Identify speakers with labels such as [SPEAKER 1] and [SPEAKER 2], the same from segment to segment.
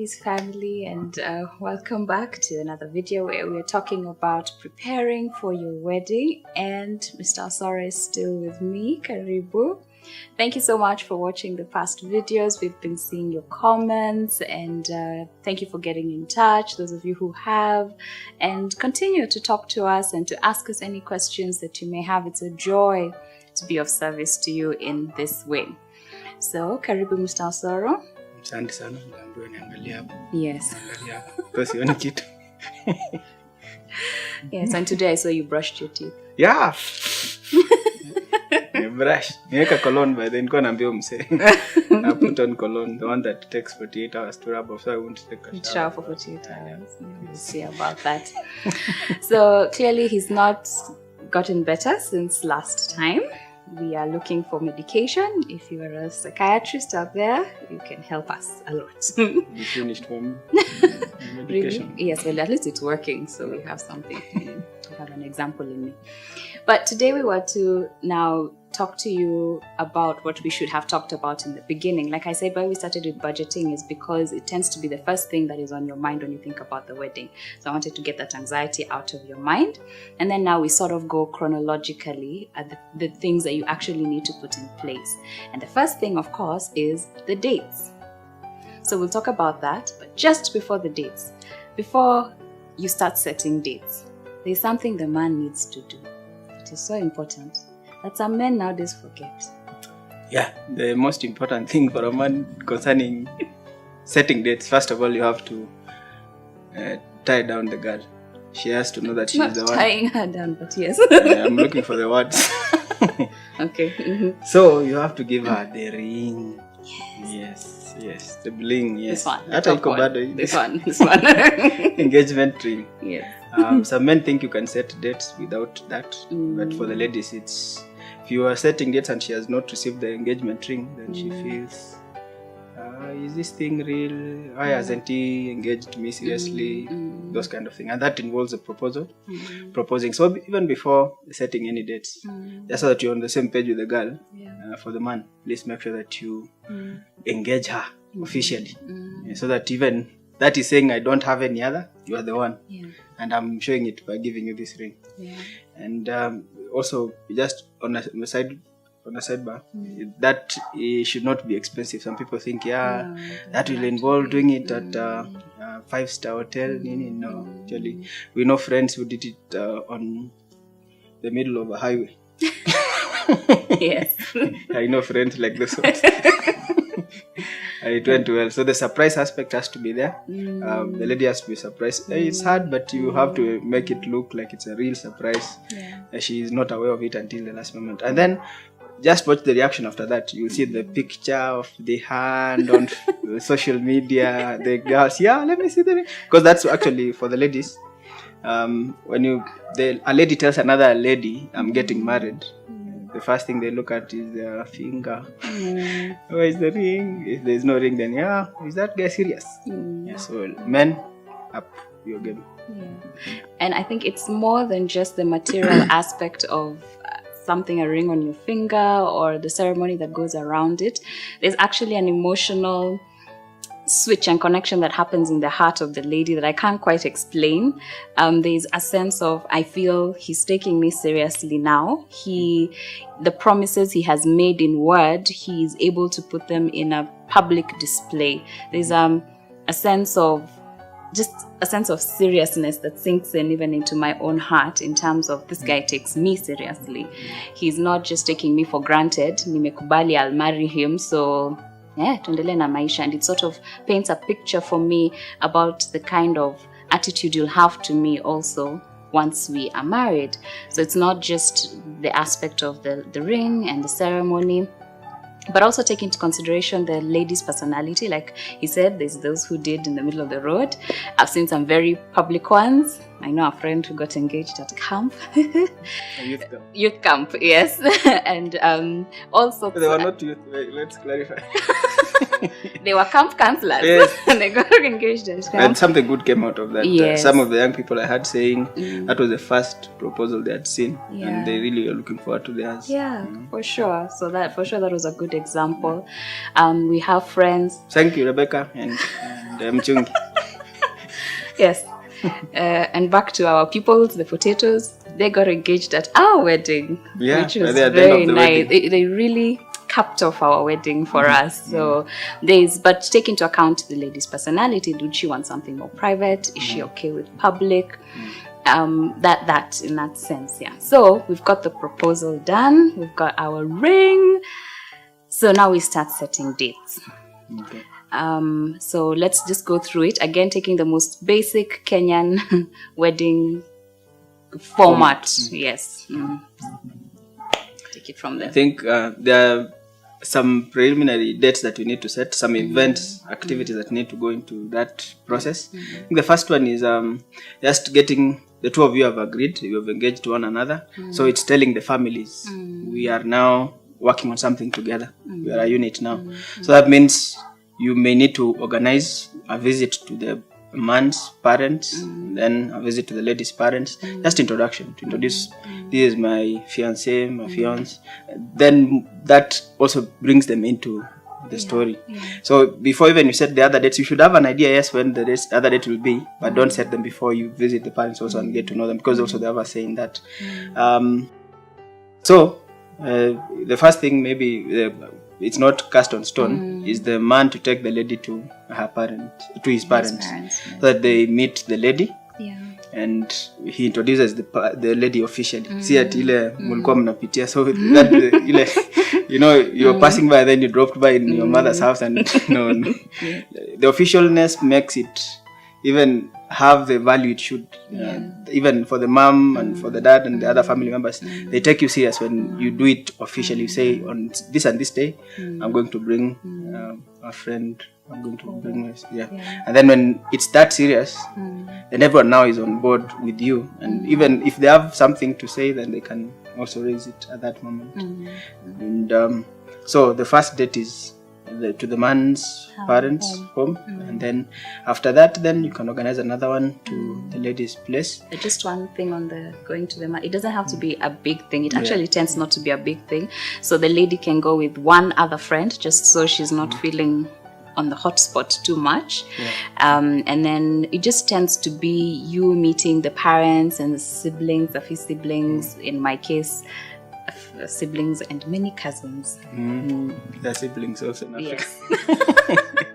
[SPEAKER 1] Rubies family, and welcome back to another video where we're talking about preparing for your wedding. And Mr. Osoro is still with me. Karibu. Thank you so much for watching the past videos. We've been seeing your comments, and thank you for getting in touch, those of you who have, and continue to talk to us and to ask us any questions that you may have. It's a joy to be of service to you in this way. So, Karibu, Mr. Osoro.
[SPEAKER 2] Asante sana, naambiwa niangalie hapo.
[SPEAKER 1] Yes.
[SPEAKER 2] Niangalie hapo. Kwa sioni kitu.
[SPEAKER 1] Yes, and today I saw you brushed your teeth.
[SPEAKER 2] Yeah. Brush. Niweka cologne by then nilikuwa naambia msee. I put on cologne, the one that takes 48 hours to rub off, so I won't take a shower
[SPEAKER 1] for 48 hours. We'll see about that. So clearly he's not gotten better since last time. We are looking for medication. If you are a psychiatrist out there, you can help us a lot.
[SPEAKER 2] You finished for me. Medication.
[SPEAKER 1] Really? Yes, well, at least it's working, so we have something. We have an example in me. But today we want to now talk to you about what we should have talked about in the beginning. Like I said, why we started with budgeting is because it tends to be the first thing that is on your mind when you think about the wedding. So I wanted to get that anxiety out of your mind. And then now we sort of go chronologically at the things that you actually need to put in place. And the first thing, of course, is the dates. So we'll talk about that. But just before the dates, before you start setting dates, there's something the man needs to do. It is so important that some men nowadays forget.
[SPEAKER 2] Yeah, the most important thing for a man concerning setting dates, first of all, you have to tie down the girl. She has to know that she's the one.
[SPEAKER 1] Not tying her down, but yes.
[SPEAKER 2] I'm looking for the words.
[SPEAKER 1] Okay. Mm-hmm.
[SPEAKER 2] So you have to give her the ring. Yes, the bling. Yes,
[SPEAKER 1] this one. This one.
[SPEAKER 2] Engagement ring.
[SPEAKER 1] Yes.
[SPEAKER 2] Some men think you can set dates without that, but for the ladies, it's if you are setting dates and she has not received the engagement ring, then she feels, is this thing real? Why hasn't he engaged me seriously? Those kind of things, and that involves a proposal, proposing. So even before setting any dates, just so that you're on the same page with the girl, for the man, please make sure that you engage her officially, so that even that is saying, I don't have any other, you are the one. Yeah. And I'm showing it by giving you this ring. Yeah. And also, just on a sidebar, that should not be expensive. Some people think, that will involve doing it at a 5-star hotel. No, actually, we know friends who did it on the middle of a highway.
[SPEAKER 1] Yes.
[SPEAKER 2] I know friends like this one. It went well. So the surprise aspect has to be there. The lady has to be surprised. It's hard, but you have to make it look like it's a real surprise. She is not aware of it until the last moment. And then just watch the reaction after that. You'll see the picture of the hand on social media. The girls, let me see the ring. Because that's actually for the ladies. When a lady tells another lady, I'm getting married, the first thing they look at is their finger. Where is the ring? If there's no ring, then is that guy serious? So men, up your game.
[SPEAKER 1] And I think it's more than just the material aspect of something, a ring on your finger, or the ceremony that goes around it. There's actually an emotional switch and connection that happens in the heart of the lady that I can't quite explain. There's a sense of, I feel he's taking me seriously now. The promises he has made in word, he's able to put them in a public display. There's a sense of seriousness that sinks in even into my own heart in terms of this guy takes me seriously. He's not just taking me for granted. Nimekubali, I'll marry him, so tuendelee na maisha. And it sort of paints a picture for me about the kind of attitude you'll have to me also once we are married. So it's not just the aspect of the ring and the ceremony, but also take into consideration the lady's personality. Like he said, there's those who did in the middle of the road. I've seen some very public ones. I know a friend who got engaged at camp. Youth camp, yes. And also...
[SPEAKER 2] They were not youth, let's clarify.
[SPEAKER 1] They were camp counselors.
[SPEAKER 2] Yes.
[SPEAKER 1] And they got engaged at camp.
[SPEAKER 2] And something good came out of that.
[SPEAKER 1] Yes.
[SPEAKER 2] Some of the young people I had saying that was the first proposal they had seen. And they really are looking forward to theirs.
[SPEAKER 1] Yeah, for sure. So that was a good example. We have friends.
[SPEAKER 2] Thank you, Rebecca. And mchungi.
[SPEAKER 1] Yes. And back to our peoples, the potatoes, they got engaged at our wedding,
[SPEAKER 2] Yeah,
[SPEAKER 1] which was
[SPEAKER 2] at the end
[SPEAKER 1] very
[SPEAKER 2] of the
[SPEAKER 1] nice.
[SPEAKER 2] wedding.
[SPEAKER 1] They really capped off our wedding for us. So but take into account the lady's personality. Did she want something more private? Is she okay with public? That in that sense, yeah. So we've got the proposal done. We've got our ring. So now we start setting dates.
[SPEAKER 2] Okay.
[SPEAKER 1] So let's just go through it again, taking the most basic Kenyan wedding format. Yes. Take it from there.
[SPEAKER 2] I think there are some preliminary dates that we need to set, some events, activities that need to go into that process. I think the first one is just getting the two of you have agreed, you have engaged to one another. So it's telling the families we are now working on something together. We are a unit now. So that means you may need to organize a visit to the man's parents, then a visit to the lady's parents. Just introduction, to introduce, this is my fiancé, my fiance. Then that also brings them into the story. So before even you set the other dates, you should have an idea, yes, when the other date will be, but don't set them before you visit the parents also and get to know them, because also they have a say in that. The first thing, maybe it's not cast on stone, is the man to take the lady to his parents, so that they meet the lady. And he introduces the lady officially. See at ile mulikuwa mnapitia, so that ile, you know, you're passing by, then you dropped by in your mother's house, and the officialness makes it even have the value it should. Even for the mom and for the dad and the other family members, they take you serious when you do it officially. You say, on this and this day, I'm going to bring a friend. I'm going to bring this. And then when it's that serious, then everyone now is on board with you. And even if they have something to say, then they can also raise it at that moment. And so the first date is to the man's parents' home. And then after that, then you can organize another one to the lady's place.
[SPEAKER 1] Just one thing on the going to the man, it doesn't have to be a big thing. It actually tends not to be a big thing. So the lady can go with one other friend, just so she's not feeling on the hotspot too much. And then it just tends to be you meeting the parents and the siblings, the few siblings, in my case, siblings and many cousins.
[SPEAKER 2] The siblings also in Africa.
[SPEAKER 1] Yes.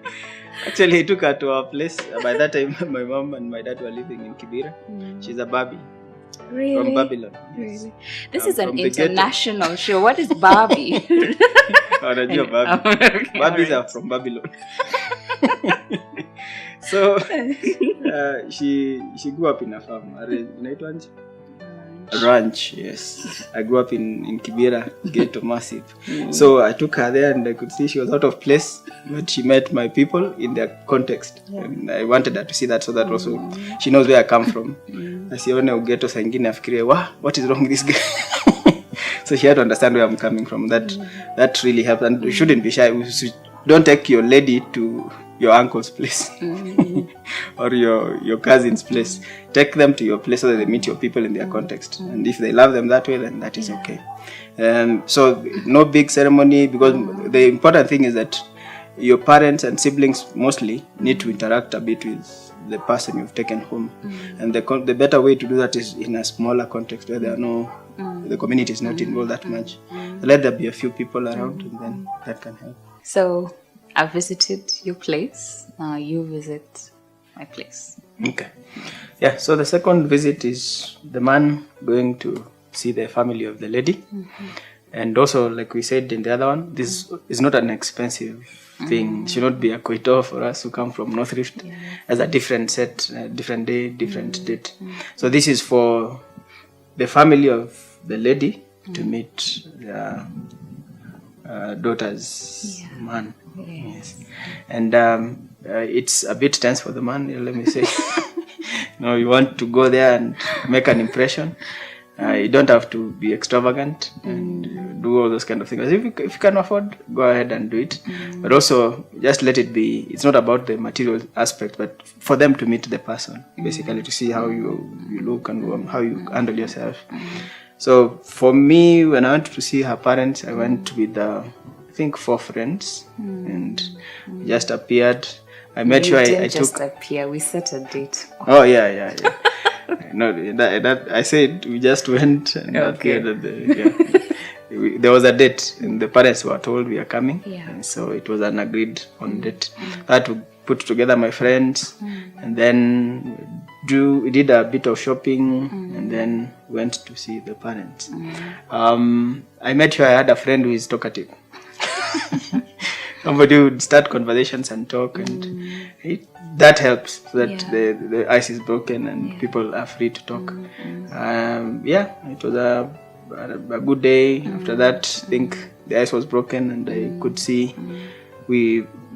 [SPEAKER 2] Actually, he took her to our place. By that time, my mom and my dad were living in Kibera. She's a Barbie.
[SPEAKER 1] Really?
[SPEAKER 2] From Babylon.
[SPEAKER 1] Really? This is an international show. What is Barbie?
[SPEAKER 2] Barbie. Barbies are from Babylon. So she grew up in a farm. Ranch, yes. I grew up in Kibera, ghetto, massive. So I took her there, and I could see she was out of place, but she met my people in their context. And I wanted her to see that, so that also she knows where I come from. Asione ghetto saa ingine afikirie, what is wrong with this guy? So she had to understand where I'm coming from. That really helped, and you shouldn't be shy. Don't take your lady to your uncle's place or your cousin's place. Take them to your place so that they meet your people in their context. And if they love them that way, then that is okay. So no big ceremony, because the important thing is that your parents and siblings mostly need to interact a bit with the person you've taken home. And the better way to do that is in a smaller context where there are the community is not involved that much. So let there be a few people around, and then that can help.
[SPEAKER 1] So I visited your place. Now you visit my place.
[SPEAKER 2] Okay. Yeah, so the second visit is the man going to see the family of the lady. And also, like we said in the other one, this is not an expensive thing. It should not be a koito for us who come from North Rift as a different set, different day, different date. So this is for the family of the lady to meet their daughter's man. Yes. And it's a bit tense for the man, let me say. You want to go there and make an impression. You don't have to be extravagant and do all those kind of things. If you can afford, go ahead and do it. But also, just let it be. It's not about the material aspect, but for them to meet the person, basically, to see how you look and how you handle yourself. So for me, when I went to see her parents, I went with I think 4 friends, and just appeared. I made sure I
[SPEAKER 1] just
[SPEAKER 2] took.
[SPEAKER 1] appear. We set a date.
[SPEAKER 2] Oh yeah. No, that I said we just went and appeared at there was a date, and the parents were told we are coming.
[SPEAKER 1] Yeah.
[SPEAKER 2] And so it was an agreed on date. I had to put together my friends, and then we did a bit of shopping, and then went to see the parents. I made sure I had a friend who is talkative. Somebody would start conversations and talk, and that helps so that the ice is broken and people are free to talk. It was a good day. After that, I think the ice was broken, and I could see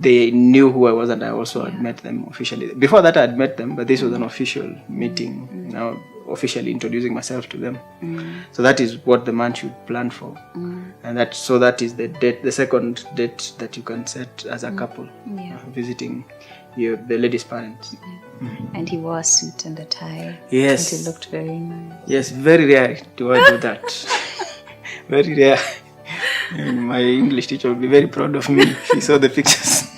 [SPEAKER 2] they knew who I was, and I also had met them officially. Before that, I had met them, but this was an official meeting. Now, officially introducing myself to them. So that is what the man should plan for, and that is the date, the second date that you can set as a couple, visiting the lady's parents.
[SPEAKER 1] And he wore a suit and a tie.
[SPEAKER 2] Yes,
[SPEAKER 1] and he looked very nice.
[SPEAKER 2] Yes, very rare do I do that. Very rare. And my English teacher would be very proud of me if he saw the pictures.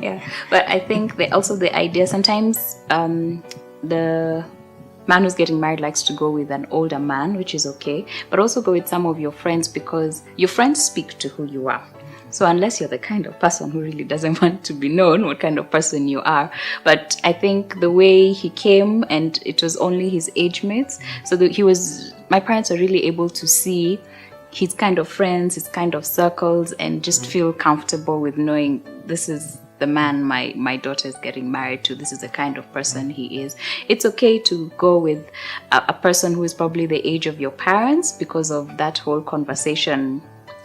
[SPEAKER 1] Yeah, but I think also the idea sometimes the man who's getting married likes to go with an older man, which is okay, but also go with some of your friends, because your friends speak to who you are. So unless you're the kind of person who really doesn't want to be known what kind of person you are. But I think the way he came, and it was only his age mates, so my parents were really able to see his kind of friends, his kind of circles, and just feel comfortable with knowing this is the man my daughter is getting married to. This is the kind of person he is. It's okay to go with a person who is probably the age of your parents, because of that whole conversation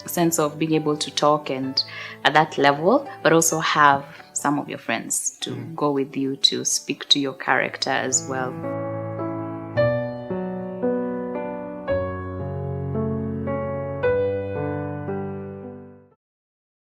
[SPEAKER 1] sense of being able to talk and at that level, but also have some of your friends to go with you to speak to your character as well.